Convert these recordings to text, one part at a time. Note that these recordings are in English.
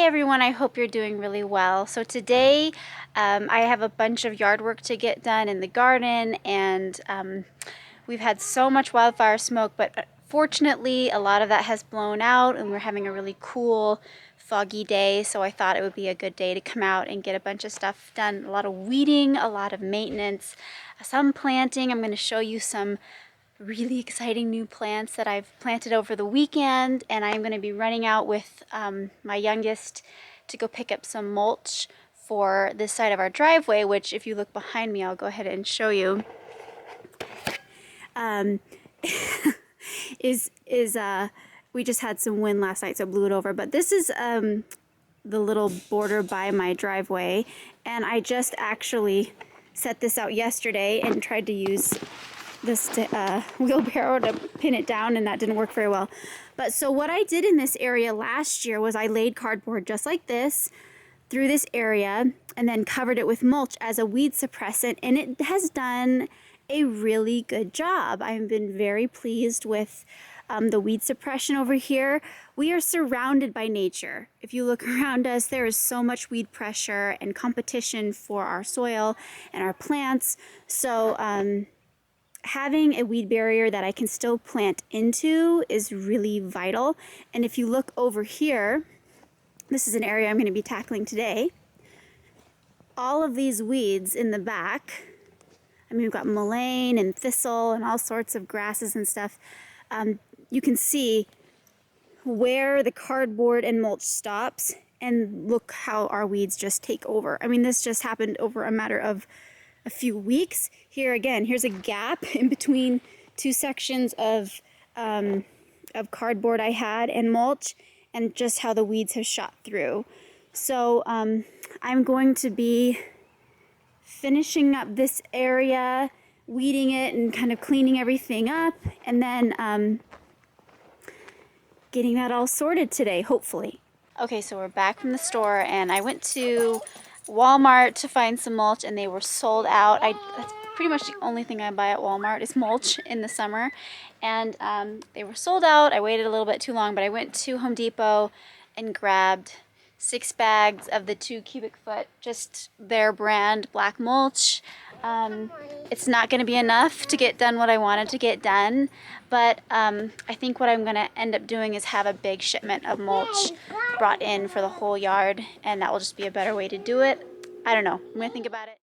everyone, I hope you're doing really well. So today I have a bunch of yard work to get done in the garden, and we've had so much wildfire smoke, but fortunately a lot of that has blown out and we're having a really cool foggy day, so I thought it would be a good day to come out and get a bunch of stuff done. A lot of weeding, a lot of maintenance, some planting. I'm going to show you some really exciting new plants that I've planted over the weekend, and I'm going to be running out with my youngest to go pick up some mulch for this side of our driveway, which if you look behind me, I'll go ahead and show you. We just had some wind last night, so it blew it over, but this is the little border by my driveway, and I just actually set this out yesterday and tried to use this wheelbarrow to pin it down, and that didn't work very well. But so what I did in this area last year was I laid cardboard just like this through this area and then covered it with mulch as a weed suppressant, and it has done a really good job. I've been very pleased with the weed suppression over here. We are surrounded by nature. If you look around us, there is so much weed pressure and competition for our soil and our plants. So having a weed barrier that I can still plant into is really vital. And if you look over here, this is an area I'm going to be tackling today. All of these weeds in the back, I mean, we've got mullein and thistle and all sorts of grasses and stuff. You can see where the cardboard and mulch stops, and look how our weeds just take over. I mean, this just happened over a matter of a few weeks. Here again, here's a gap in between two sections of cardboard I had and mulch, and just how the weeds have shot through. So I'm going to be finishing up this area, weeding it and kind of cleaning everything up, and then getting that all sorted today, hopefully. Okay, so we're back from the store, and I went to Walmart to find some mulch, and they were sold out. That's pretty much the only thing I buy at Walmart is mulch in the summer, and they were sold out. I waited a little bit too long, but I went to Home Depot and grabbed 6 bags of the 2 cubic foot, just their brand black mulch. It's not going to be enough to get done what I wanted to get done, but I think what I'm going to end up doing is have a big shipment of mulch brought in for the whole yard, and that will just be a better way to do it. I don't know. I'm going to think about it.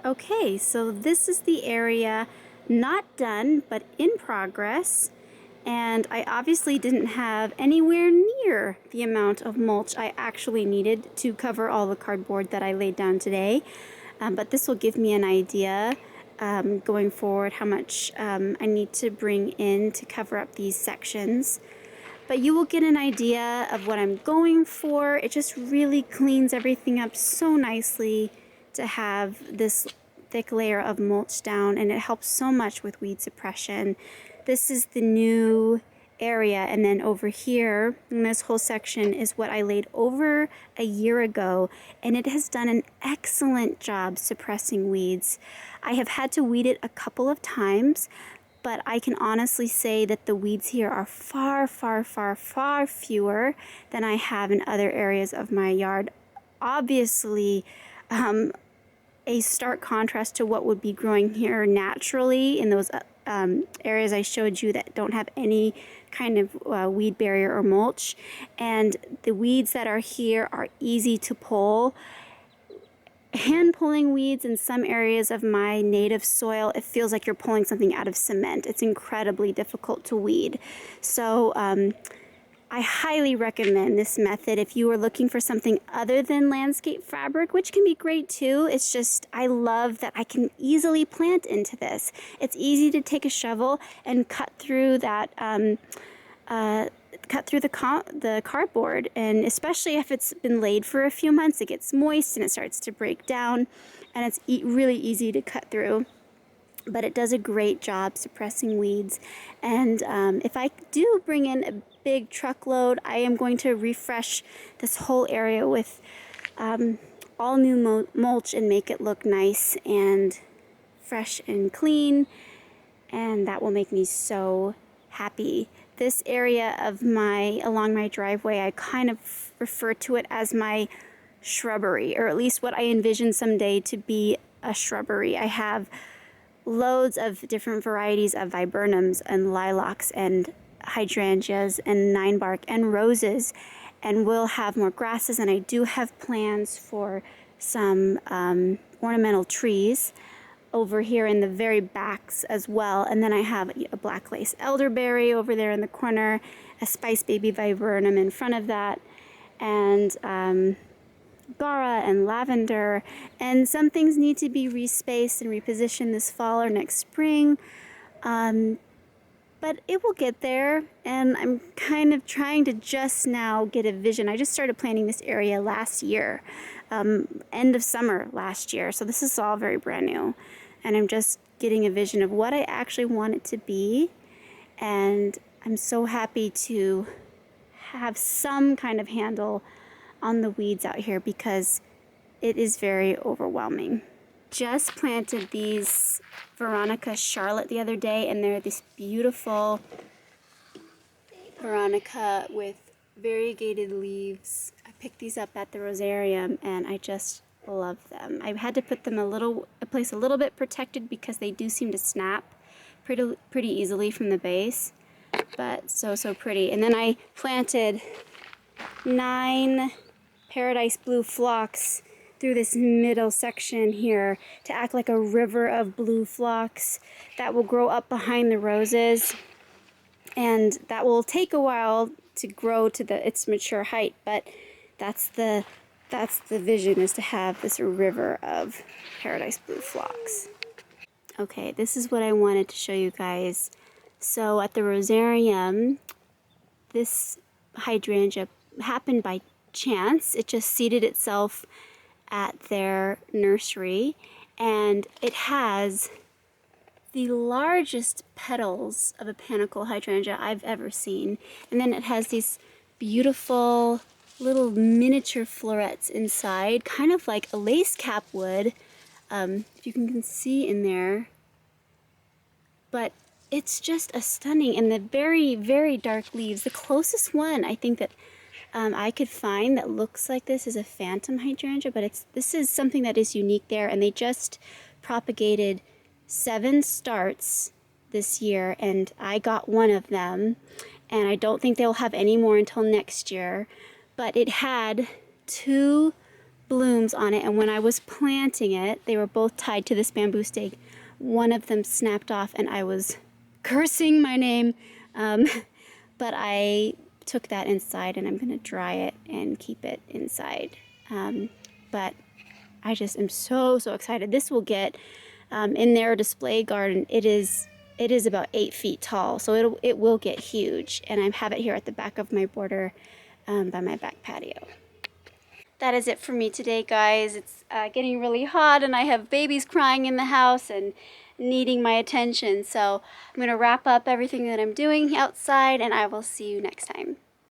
Okay, so this is the area not done but in progress, and I obviously didn't have anywhere near the amount of mulch I actually needed to cover all the cardboard that I laid down today, but this will give me an idea going forward how much I need to bring in to cover up these sections. But you will get an idea of what I'm going for. It just really cleans everything up so nicely to have this thick layer of mulch down, and it helps so much with weed suppression. This is the new area, and then over here in this whole section is what I laid over a year ago, and it has done an excellent job suppressing weeds. I have had to weed it a couple of times, but I can honestly say that the weeds here are far, far, far, far fewer than I have in other areas of my yard. Obviously, a stark contrast to what would be growing here naturally in those areas I showed you that don't have any kind of weed barrier or mulch. And the weeds that are here are easy to pull. Hand pulling weeds in some areas of my native soil, it feels like you're pulling something out of cement. It's incredibly difficult to weed. So I highly recommend this method if you are looking for something other than landscape fabric, which can be great too. It's just, I love that I can easily plant into this. It's easy to take a shovel and cut through that the cardboard, and especially if it's been laid for a few months, it gets moist and it starts to break down, and it's really easy to cut through. But it does a great job suppressing weeds. And if I do bring in a big truckload, I am going to refresh this whole area with all new mulch and make it look nice and fresh and clean, and that will make me so happy. This area of along my driveway, I kind of refer to it as my shrubbery, or at least what I envision someday to be a shrubbery. I have loads of different varieties of viburnums and lilacs and hydrangeas and ninebark and roses, and we'll have more grasses, and I do have plans for some ornamental trees over here in the very backs as well. And then I have a black lace elderberry over there in the corner, a spice baby viburnum in front of that, and Gara and lavender, and some things need to be respaced and repositioned this fall or next spring, but it will get there, and I'm kind of trying to just now get a vision. I just started planting this area last year, end of summer last year, so this is all very brand new, and I'm just getting a vision of what I actually want it to be, and I'm so happy to have some kind of handle on the weeds out here because it is very overwhelming. Just planted these Veronica Charlotte the other day, and they're this beautiful Veronica with variegated leaves. I picked these up at the rosarium and I just love them. I had to put them a place a little bit protected because they do seem to snap pretty easily from the base, but so pretty. And then I planted 9 paradise blue phlox through this middle section here to act like a river of blue phlox that will grow up behind the roses, and that will take a while to grow to its mature height, but that's the vision, is to have this river of paradise blue phlox. Okay, this is what I wanted to show you guys. So at the rosarium, this hydrangea happened by chance. It just seeded itself at their nursery, and it has the largest petals of a panicle hydrangea I've ever seen. And then it has these beautiful little miniature florets inside, kind of like a lace cap would, if you can see in there. But it's just a stunning, and the very, very dark leaves. The closest one I think that I could find that looks like this is a phantom hydrangea, but this is something that is unique there, and they just propagated 7 starts this year, and I got one of them, and I don't think they'll have any more until next year. But it had 2 blooms on it, and when I was planting it, they were both tied to this bamboo stake. One of them snapped off and I was cursing my name, but I took that inside and I'm going to dry it and keep it inside. But I just am so excited. This will get in their display garden. It is about 8 feet tall, so it will get huge, and I have it here at the back of my border by my back patio. That is it for me today, guys. It's getting really hot and I have babies crying in the house and needing my attention. So I'm going to wrap up everything that I'm doing outside and I will see you next time.